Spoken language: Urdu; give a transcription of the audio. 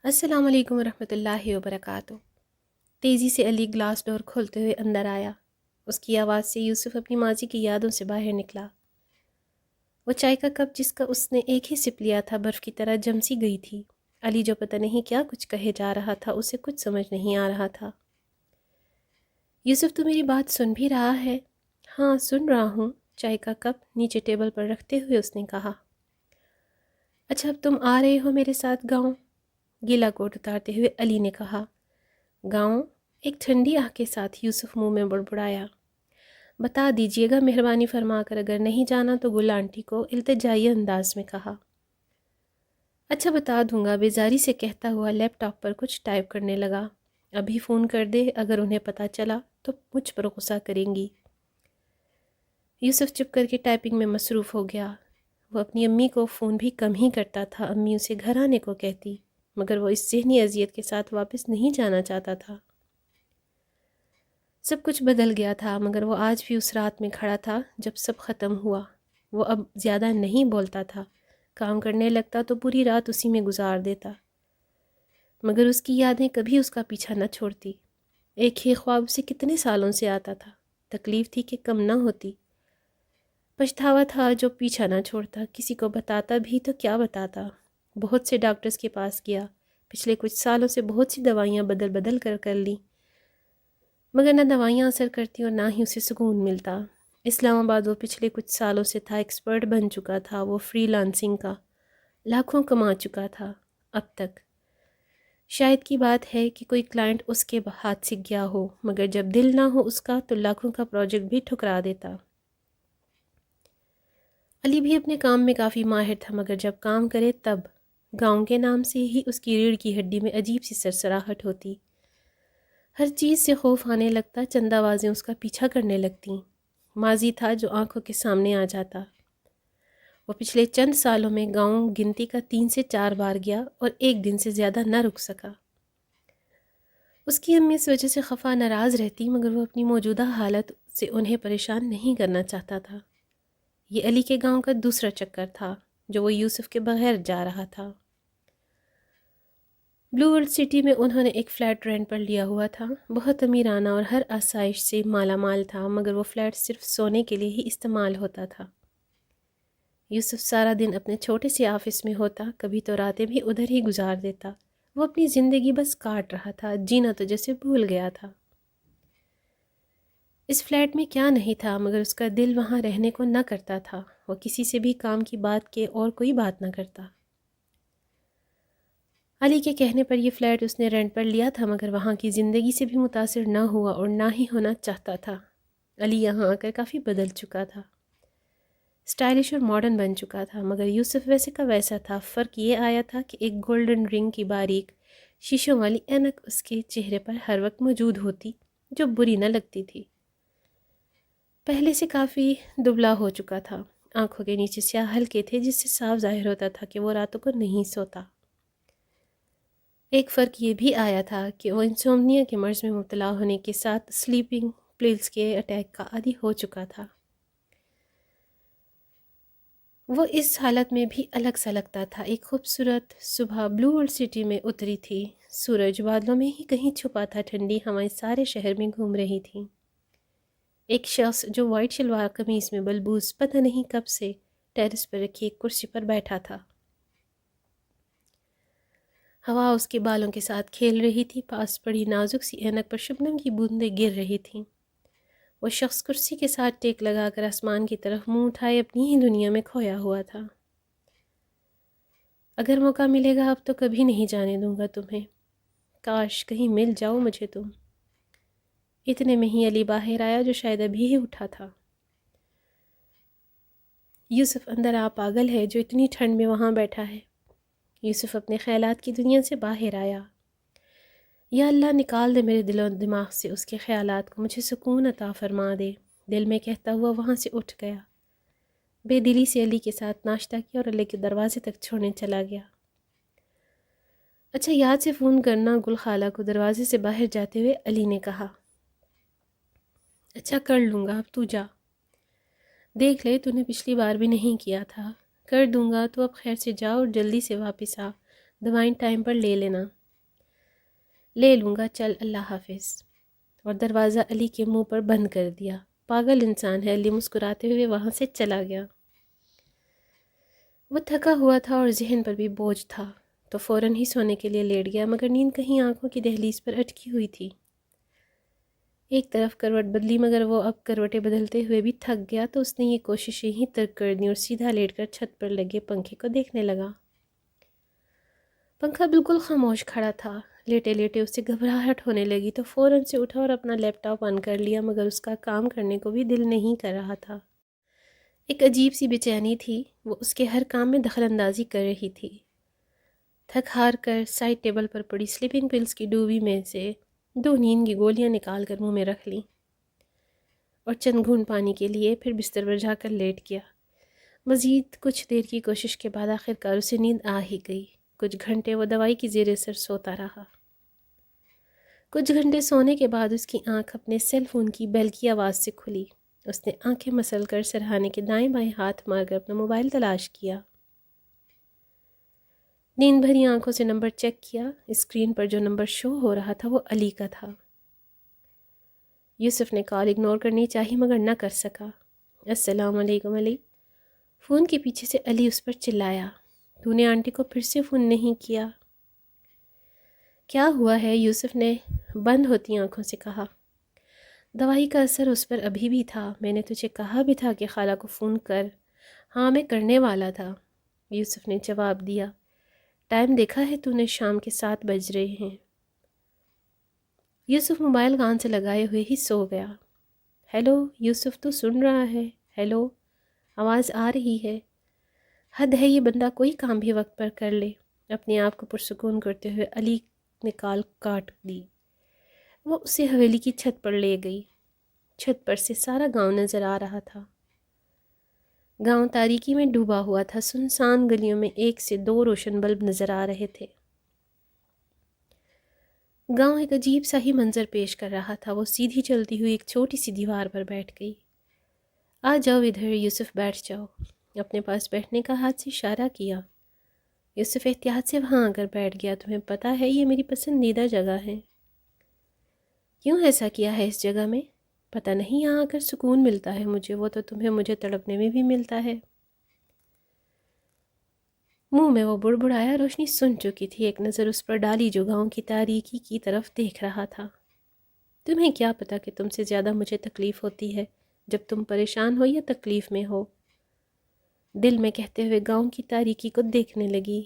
السلام علیکم ورحمۃ اللہ وبرکاتہ۔ تیزی سے علی گلاس ڈور کھولتے ہوئے اندر آیا۔ اس کی آواز سے یوسف اپنی ماضی کی یادوں سے باہر نکلا۔ وہ چائے کا کپ جس کا اس نے ایک ہی سپ لیا تھا برف کی طرح جم سی گئی تھی۔ علی جو پتہ نہیں کیا کچھ کہے جا رہا تھا، اسے کچھ سمجھ نہیں آ رہا تھا۔ یوسف تو میری بات سن بھی رہا ہے؟ ہاں سن رہا ہوں، چائے کا کپ نیچے ٹیبل پر رکھتے ہوئے اس نے کہا۔ اچھا اب تم آ رہے ہو میرے ساتھ گاؤں؟ گیلا کوٹ اتارتے ہوئے علی نے کہا۔ گاؤں؟ ایک ٹھنڈی آہ کے ساتھ یوسف منہ میں بڑبڑایا۔ بتا دیجیے گا مہربانی فرما کر، اگر نہیں جانا تو گل آنٹی کو التجائی انداز میں کہا۔ اچھا بتا دوں گا، بیزاری سے کہتا ہوا لیپ ٹاپ پر کچھ ٹائپ کرنے لگا۔ ابھی فون کر دے، اگر انہیں پتہ چلا تو مجھ پر غصہ کریں گی۔ یوسف چپ کر کے ٹائپنگ میں مصروف ہو گیا۔ وہ اپنی امی کو فون بھی کم ہی کرتا تھا، امی اسے گھر آنے کو کہتی، مگر وہ اس ذہنی اذیت کے ساتھ واپس نہیں جانا چاہتا تھا۔ سب کچھ بدل گیا تھا، مگر وہ آج بھی اس رات میں کھڑا تھا جب سب ختم ہوا۔ وہ اب زیادہ نہیں بولتا تھا، کام کرنے لگتا تو پوری رات اسی میں گزار دیتا، مگر اس کی یادیں کبھی اس کا پیچھا نہ چھوڑتی۔ ایک ہی خواب اسے کتنے سالوں سے آتا تھا، تکلیف تھی کہ کم نہ ہوتی، پچھتاوا تھا جو پیچھا نہ چھوڑتا۔ کسی کو بتاتا بھی تو کیا بتاتا؟ بہت سے ڈاکٹرز کے پاس گیا، پچھلے کچھ سالوں سے بہت سی دوائیاں بدل بدل کر لیں، مگر نہ دوائیاں اثر کرتی اور نہ ہی اسے سکون ملتا۔ اسلام آباد وہ پچھلے کچھ سالوں سے تھا، ایکسپرٹ بن چکا تھا، وہ فری لانسنگ کا لاکھوں کما چکا تھا اب تک۔ شاید کی بات ہے کہ کوئی کلائنٹ اس کے ہاتھ سے گیا ہو، مگر جب دل نہ ہو اس کا تو لاکھوں کا پروجیکٹ بھی ٹھکرا دیتا۔ علی بھی اپنے کام میں کافی ماہر تھا، مگر جب کام کرے تب گاؤں کے نام سے ہی اس کی ریڑھ کی ہڈی میں عجیب سی سرسراہٹ ہوتی۔ ہر چیز سے خوف آنے لگتا، چند آوازیں اس کا پیچھا کرنے لگتیں۔ ماضی تھا جو آنکھوں کے سامنے آ جاتا۔ وہ پچھلے چند سالوں میں گاؤں گنتی کا 3 سے 4 بار گیا اور ایک دن سے زیادہ نہ رک سکا۔ اس کی امی اس وجہ سے خفا ناراض رہتی، مگر وہ اپنی موجودہ حالت سے انہیں پریشان نہیں کرنا چاہتا تھا۔ یہ علی کے گاؤں کا دوسرا چکر تھا جو وہ یوسف کے بغیر جا رہا تھا۔ بلو ورلڈ سٹی میں انہوں نے ایک فلیٹ رینٹ پر لیا ہوا تھا، بہت امیرانہ اور ہر آسائش سے مالا مال تھا، مگر وہ فلیٹ صرف سونے کے لیے ہی استعمال ہوتا تھا۔ یوسف سارا دن اپنے چھوٹے سے آفس میں ہوتا، کبھی تو راتیں بھی ادھر ہی گزار دیتا۔ وہ اپنی زندگی بس کاٹ رہا تھا، جینا تو جیسے بھول گیا تھا۔ اس فلیٹ میں کیا نہیں تھا، مگر اس کا دل وہاں رہنے کو نہ کرتا تھا۔ وہ کسی سے بھی کام کی بات کے اور کوئی بات نہ کرتا۔ علی کے کہنے پر یہ فلیٹ اس نے رینٹ پر لیا تھا، مگر وہاں کی زندگی سے بھی متاثر نہ ہوا اور نہ ہی ہونا چاہتا تھا۔ علی یہاں آ کر کافی بدل چکا تھا، اسٹائلش اور ماڈرن بن چکا تھا، مگر یوسف ویسے کا ویسا تھا۔ فرق یہ آیا تھا کہ ایک گولڈن رنگ کی باریک شیشوں والی اینک اس کے چہرے پر ہر وقت موجود ہوتی، جو بری نہ لگتی تھی۔ پہلے سے کافی دبلا ہو چکا تھا، آنکھوں کے نیچے سیاہ حلقے تھے جس سے صاف ظاہر ہوتا تھا کہ وہ راتوں کو نہیں سوتا۔ ایک فرق یہ بھی آیا تھا کہ وہ انسومنیا کے مرض میں مبتلا ہونے کے ساتھ سلیپنگ پلز کے اٹیک کا عادی ہو چکا تھا۔ وہ اس حالت میں بھی الگ سا لگتا تھا۔ ایک خوبصورت صبح بلو ورلڈ سٹی میں اتری تھی، سورج بادلوں میں ہی کہیں چھپا تھا، ٹھنڈی ہوائیں سارے شہر میں گھوم رہی تھیں۔ ایک شخص جو وائٹ شلوار قمیض میں بلبوس پتہ نہیں کب سے ٹیرس پر رکھی ایک کرسی پر بیٹھا تھا۔ ہوا اس کے بالوں کے ساتھ کھیل رہی تھی، پاس پڑی نازک سی اینک پر شبنم کی بوندیں گر رہی تھیں۔ وہ شخص کرسی کے ساتھ ٹیک لگا کر آسمان کی طرف منہ اٹھائے اپنی ہی دنیا میں کھویا ہوا تھا۔ اگر موقع ملے گا اب تو کبھی نہیں جانے دوں گا تمہیں، کاش کہیں مل جاؤ مجھے تم۔ اتنے میں ہی علی باہر آیا جو شاید ابھی ہی اٹھا تھا۔ یوسف اندر آ پاگل ہے جو اتنی ٹھنڈ میں وہاں بیٹھا ہے۔ یوسف اپنے خیالات کی دنیا سے باہر آیا۔ یا اللہ نکال دے میرے دل و دماغ سے اس کے خیالات کو، مجھے سکون عطا فرما دے، دل میں کہتا ہوا وہاں سے اٹھ گیا۔ بے دلی سے علی کے ساتھ ناشتہ کیا اور علی کے دروازے تک چھوڑنے چلا گیا۔ اچھا یاد سے فون کرنا گل خالہ کو، دروازے سے باہر جاتے ہوئے علی نے کہا۔ اچھا کر لوں گا، اب تو جا، دیکھ لے تو نے پچھلی بار بھی نہیں کیا تھا۔ کر دوں گا، تو اب خیر سے جا اور جلدی سے واپس آ، دوائیں ٹائم پر لے لینا۔ لے لوں گا، چل اللہ حافظ۔ اور دروازہ علی کے منہ پر بند کر دیا۔ پاگل انسان ہے، علی مسکراتے ہوئے وہاں سے چلا گیا۔ وہ تھکا ہوا تھا اور ذہن پر بھی بوجھ تھا، تو فوراً ہی سونے کے لیے لیٹ گیا، مگر نیند کہیں آنکھوں کی دہلیز پر اٹکی ہوئی تھی۔ ایک طرف کروٹ بدلی، مگر وہ اب کروٹیں بدلتے ہوئے بھی تھک گیا، تو اس نے یہ کوششیں ہی ترک کر دیں اور سیدھا لیٹ کر چھت پر لگے پنکھے کو دیکھنے لگا۔ پنکھا بالکل خاموش کھڑا تھا۔ لیٹے لیٹے اسے گھبراہٹ ہونے لگی تو فوراً سے اٹھا اور اپنا لیپ ٹاپ آن کر لیا، مگر اس کا کام کرنے کو بھی دل نہیں کر رہا تھا۔ ایک عجیب سی بے چینی تھی، وہ اس کے ہر کام میں دخل اندازی کر رہی تھی۔ تھک ہار کر سائڈ ٹیبل پر پڑی سلیپنگ پلز کی ڈوبی میں سے 2 نیند کی گولیاں نکال کر منہ میں رکھ لیں اور چند گھونٹ پانی کے لیے پھر بستر پر جا کر لیٹ گیا۔ مزید کچھ دیر کی کوشش کے بعد آخر کار اسے نیند آ ہی گئی۔ کچھ گھنٹے وہ دوائی کی زیر اثر سوتا رہا۔ کچھ گھنٹے سونے کے بعد اس کی آنکھ اپنے سیل فون کی بیل کی آواز سے کھلی۔ اس نے آنکھیں مسل کر سرہانے کے دائیں بائیں ہاتھ مار کر اپنا موبائل تلاش کیا۔ نیند بھری آنکھوں سے نمبر چیک کیا۔ اسکرین پر جو نمبر شو ہو رہا تھا وہ علی کا تھا۔ یوسف نے کال اگنور کرنی چاہی مگر نہ کر سکا۔ السلام علیکم علی۔ فون کے پیچھے سے علی اس پر چلایا، تو نے آنٹی کو پھر سے فون نہیں کیا؟ کیا ہوا ہے؟ یوسف نے بند ہوتی آنکھوں سے کہا۔ دوائی کا اثر اس پر ابھی بھی تھا، میں نے تجھے کہا بھی تھا کہ خالہ کو فون کر۔ ہاں میں کرنے والا تھا، یوسف نے جواب دیا۔ ٹائم دیکھا ہے تو نے؟ شام کے 7 بج رہے ہیں۔ یوسف موبائل کان سے لگائے ہوئے ہی سو گیا۔ ہیلو یوسف، تو سن رہا ہے؟ ہیلو، آواز آ رہی ہے؟ حد ہے، یہ بندہ کوئی کام بھی وقت پر کر لے۔ اپنے آپ کو پرسکون کرتے ہوئے علی نے کال کاٹ دی۔ وہ اسے حویلی کی چھت پر لے گئی۔ چھت پر سے سارا گاؤں نظر آ رہا تھا۔ گاؤں تاریکی میں ڈوبا ہوا تھا، سنسان گلیوں میں 1 سے 2 روشن بلب نظر آ رہے تھے۔ گاؤں ایک عجیب سا ہی منظر پیش کر رہا تھا۔ وہ سیدھی چلتی ہوئی ایک چھوٹی سی دیوار پر بیٹھ گئی۔ آ جاؤ ادھر یوسف، بیٹھ جاؤ۔ اپنے پاس بیٹھنے کا ہاتھ سے اشارہ کیا۔ یوسف احتیاط سے وہاں آ کر بیٹھ گیا۔ تمہیں پتہ ہے یہ میری پسندیدہ جگہ ہے۔ کیوں ایسا کیا ہے اس جگہ میں؟ پتہ نہیں، یہاں آ کر سکون ملتا ہے مجھے، وہ تو تمہیں مجھے تڑپنے میں بھی ملتا ہے۔ منہ میں وہ بڑبڑایا۔ روشنی سن چکی تھی، ایک نظر اس پر ڈالی جو گاؤں کی تاریکی کی طرف دیکھ رہا تھا۔ تمہیں کیا پتہ کہ تم سے زیادہ مجھے تکلیف ہوتی ہے جب تم پریشان ہو یا تکلیف میں ہو؟ دل میں کہتے ہوئے گاؤں کی تاریکی کو دیکھنے لگی۔